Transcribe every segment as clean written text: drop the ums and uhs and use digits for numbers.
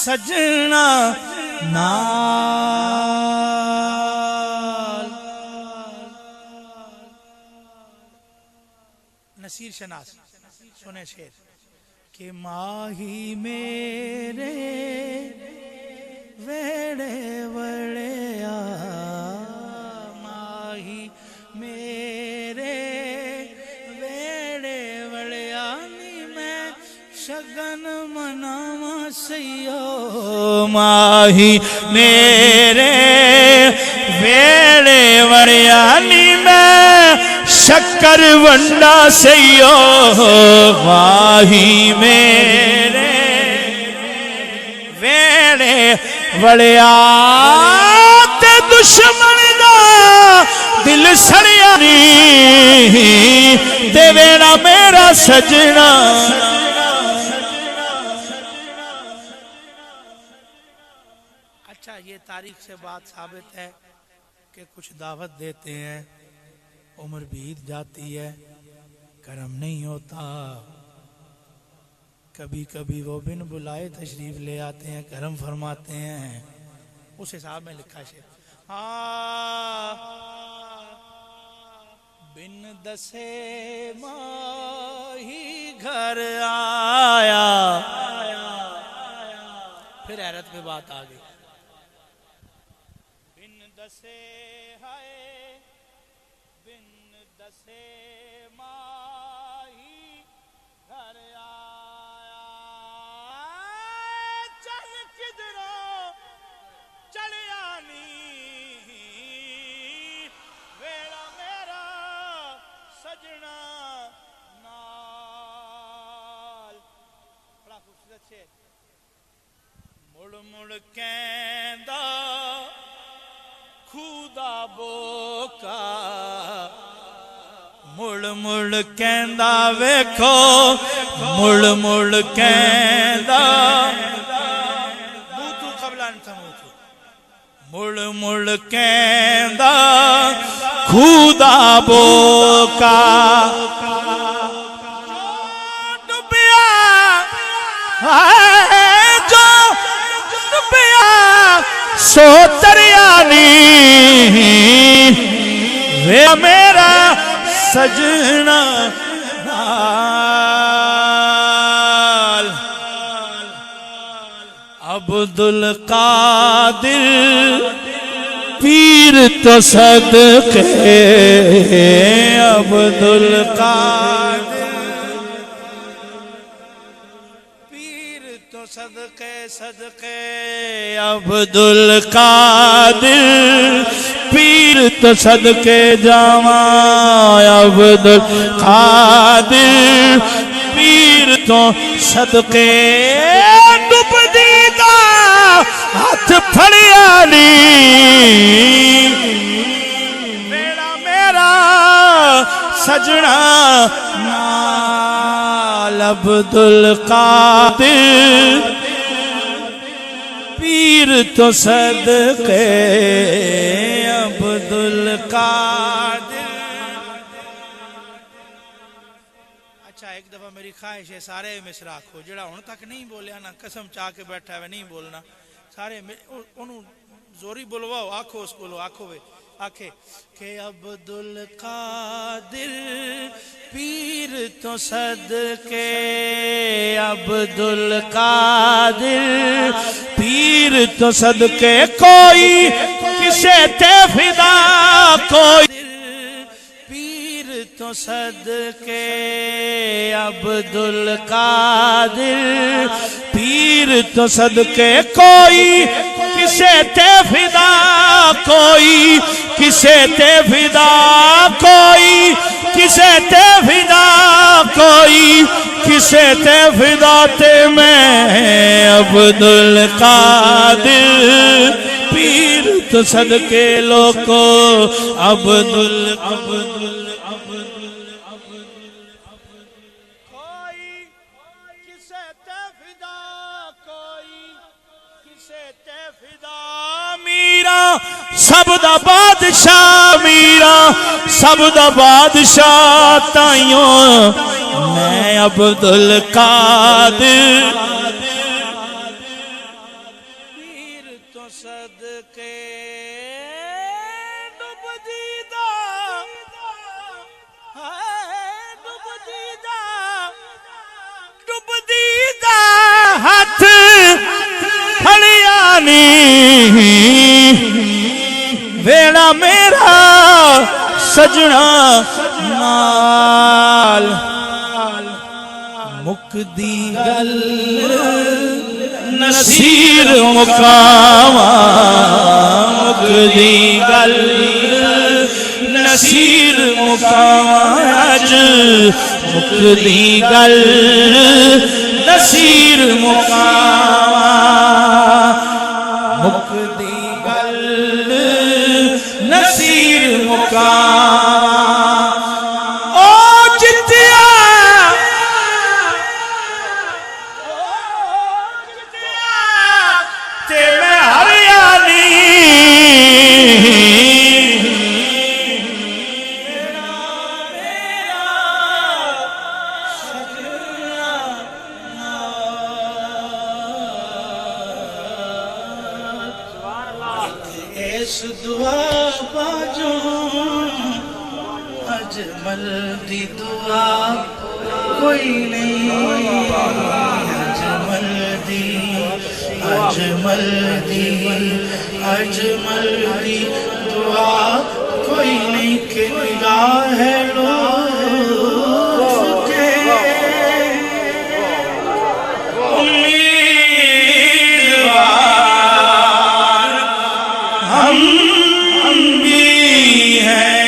सजना नाल। नसीर शनास सुने शेर कि माही मेरे वेड़े वड़िया, माही मेरे वेड़े वड़िया नी मैं शगन मनावा सैयो। माही मेरे वेड़े वड़िया नी मैं शक्कर वंडा सैयो। माही मेरे वेड़े वड़िया ते दुश्मन दा दिल सड़िया नी ते वेड़ा मेरा सजना। अच्छा, ये तारीख से बात साबित है कि कुछ दावत देते हैं, उम्र बीत जाती है, करम नहीं होता। कभी कभी वो बिन बुलाए तशरीफ ले आते हैं, करम फरमाते हैं। उस हिसाब में लिखा है बिन दसे माही घर आया। फिर हैरत पे बात आ गई। बिन दसे हाय बिन दसे माही घर आया। चल किधरों चलिया नी वेड़ा मेरा सजना नाल। बड़ा खूबसूरत शेर। मुड़ मुड़ कहंदा खुदा बोका, मुड़ मुड़ कहंदा वेखो, मुड़ मुड़ कहंदा मूतू कबला न तमूतू, मुड़ मुड़ कहंदा खुदा बोका। डुबिया जो डुबिया सो तरिया नी वे मेरा सजना नाल। अब्दुल कादिर पीर तो सदके, अब्दुल कादिर पीर तो सदके सदके। अब्दुल कादिर पीर तो सदके जावा, अब्दुल कादिर पीर तो सदके। डुबदी दा हाथ फड़िया नी वेड़ा मेरा सजना नाल। अब्दुल कादिर पीर तो सदके, अब्दुल कादिर। अच्छा, एक दफा मेरी ख्वाहिश है सारे मिसरा आखो, जड़ा हुण तक नहीं बोलिया ना, कसम चाह के बैठा है नहीं बोलना। सारे ओनू जोरी बुलवाओ, आखो उस कोलो, आखो वे आखे के अब्दुल कादिर पीर तो सदके, अब्दुल कादिर पीर तो सदके। कोई किसे ते फिदा, कोई पीर तो सदके। अब्दुल कादिर पीर तो सदके। कोई किसे ते फिदा, कोई किसे ते फिदा, कोई किसे ते फिदा, कोई किसे ते फिदा। ते मैं अब्दुल कादिर पीर तो सदके लोको। अब्दुल अब्दुल कोई किसे ते फिदा, कोई किसे ते फिदा। मीरा सब दा बादशाह, मीरा सब दा बादशाह। ताइयों मैं अब्दुल कादिर तेरा मेरा सजना नाल मुकदी गल नसीर मुकामा मुकदी गल नसीर मुकामा अज मुकदी गल नसीर मुकामा मुकदी गल नसीर मुकामा ओ जितिया ते मैं हरियाली इस दुआ बाजो अजमल दी दुआ कोई नहीं अजमल दी अजमल दी अजमल दी दुआ कोई नहीं के निगाह है लोग के उम्मीदवार हम भी हैं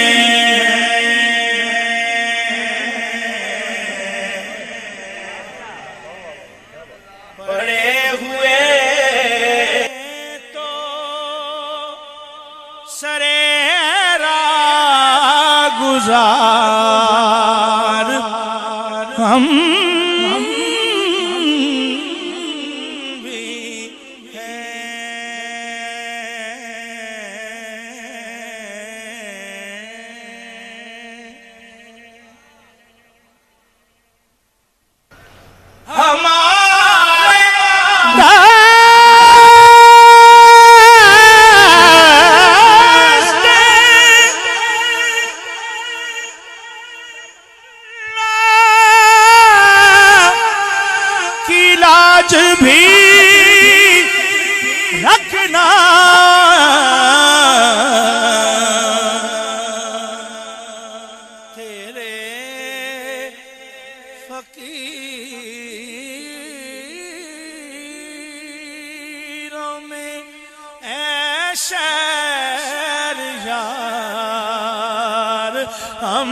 बड़े हुए तो सरेरा गुजार हम भी लाज भी रखना तेरे फकीरों में ऐ शहर यार हम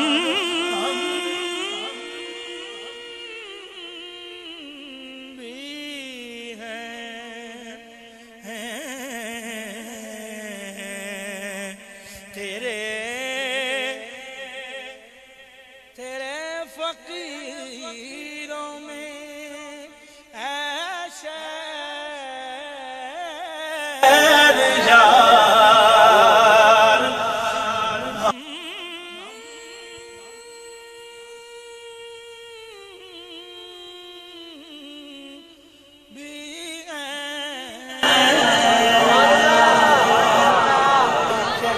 तेरे फकीरों में ऐशे यार भी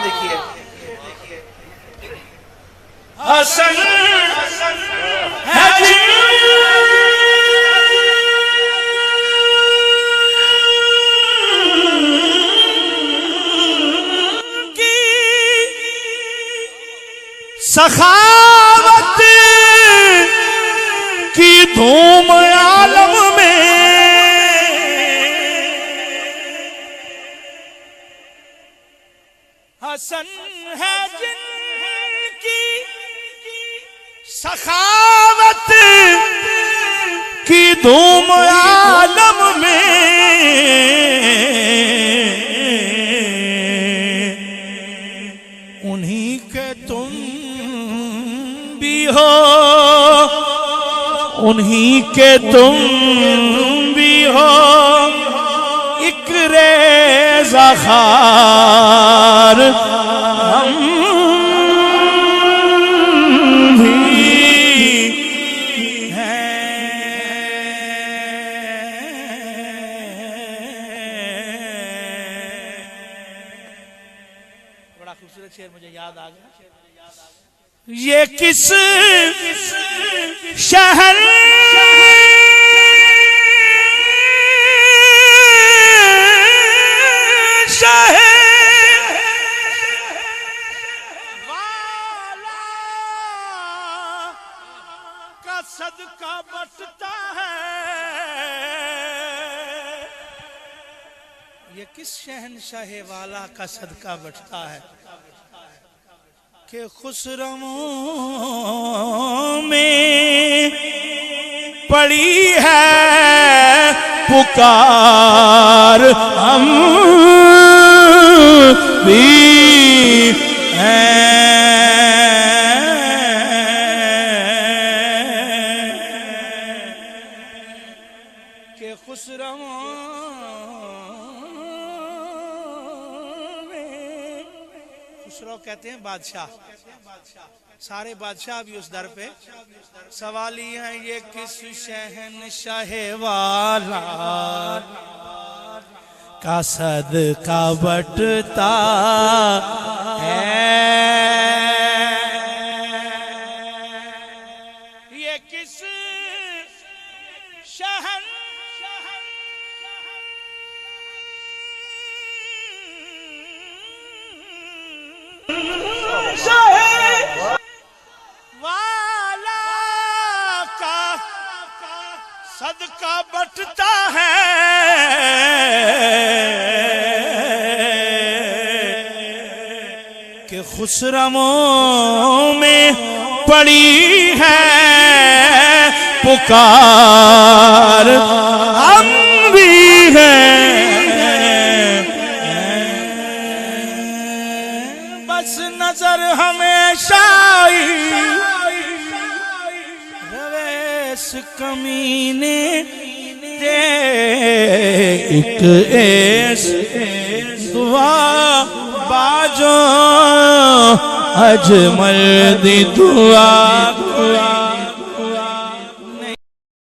देखिए हसन है जिनकी सखावत की धूम आलम में हसन है जिनकी सखावत की धूम आलम में उन्हीं के तुम भी हो उन्हीं के तुम भी हो एक रेज़ा ख़ार हम खूबसूरत शेर मुझे याद आ गया। ये किस शहर सदका बटता है। ये किस शहनशाह वाला का सदका बटता है कि खुसरमों में पड़ी है पुकार, हम भी हैं कि खुसरमों में, खुसरो कहते हैं बादशाह, सारे बादशाह भी उस दर पे। सवाल ये है ये किस शहनशाह वाला का सदका बटता है, ये किस शहन वाला का सदका बटता है कि खुसरमों में पड़ी है पुकार, हम भी हैं बस नजर हमेशा रवेश कमीने दे, एक ऐस दुआ बाजो अजमल दी दुआ।